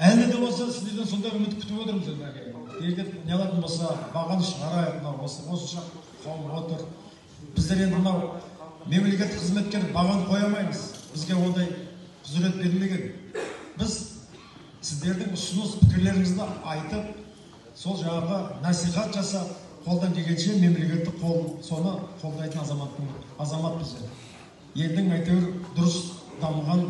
Әлі де болса сіздерден сондай үміт күтіп отырмыз енді. Егер не алатын болса, бағаны шығарайық, мынау осынша қауым отыр. Біздер енді мынау мемлекеттік қызметкер бағаны қоя алмаймыз. Бізге ондай құзырет берілмеген. Біз сіздердің ұсыныс пікірлеріңізді айтып, сол жаңағы насихат жасап, қолдан келгенше мемлекеттік соны қолдайтын азамат біздер. Елдің әйтеуір дұрыс дамыған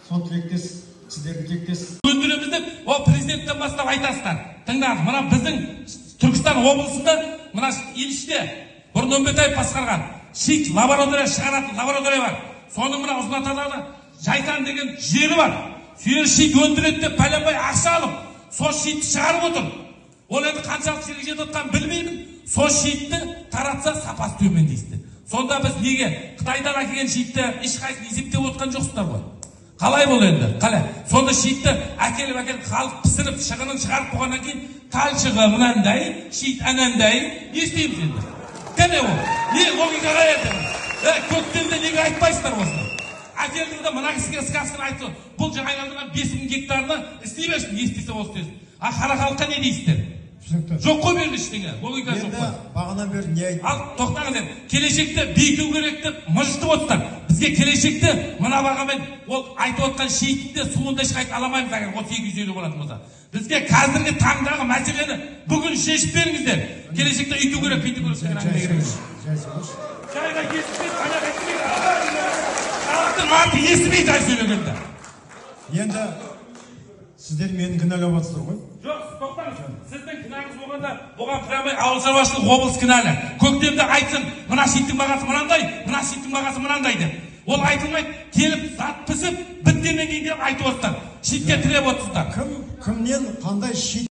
сон тілектес, сіздердің тілектес. Өндіремізді ол президенттен бастап айтасыздар. Тыңдаңыз, мына біздің Түркістан облысында мына Ильичте бұрын Үмбетаев басқарған шит лаборатория шығаратын лаборатория бар. Соның мына Ұзынатадағы Жайтан деген жері бар. Сүйер шит өндіреді деп пәленбай ақша алып, сол шитті шығарып отыр. Ол енді қаншалық жерге жетіп отқан білмеймін. Сол шитті таратса сапасы төмен дейсіздер. Сонда біз неге Қытайдан әкелген шитті ешқайсысын есептеп отқан жоқсыздар ғой? Қалай бұл енді? Қалай? Сонда шитті әкеліп халық пісіріп шығынын шығарып қойғаннан кейін талшығы мынандай, шит анандай, не істейміз енді? Кәне ол? Не логика қалай еді? Көктемде неге айтпайсыздар осыны? Әкелдіңді мына кісіге сказканы айтты. Бұл жаңа айналдырған 5000 гектарны істей берсін, не істесе осы десін. Қара халыққа не дейсіздер? Жоқ қой берді ештеңе, логика жоқ қой. Бағана бері не айтты? Ал тоқтаңыз енді, келешекте бекіту керек деп мыжытып отырсыздар. Бізге келешекте мына бағамен ол айтып отқан шийтті суында ешқайсысы аламаймыз егер 250 болатын болса. Бізге қазіргі таңдағы мәселені бүгін шешіп беріңіздер. Келешекте үйту керек, бүйту керек. Жайға естімейді, аяқ естімейді. Халықтың аты естімейді жай сөйлегенде. Енді сіздер мені кінәлап жатсыздар ғой? Жоқ, тоқтаңыз. Сіздің кінәңіз болғанда, бұған прямой ауыл шаруашылық облыс кінәлі. Көктемде айтсын, мына шиттің бағасы мынандай, мына шиттің бағасы мынандай деп. Ол айтылмайды, келіп зат пісіп, біткеннен кейін айтып отырсыздар. Шитке тіреп отырсыздар. Кімнен қандай шит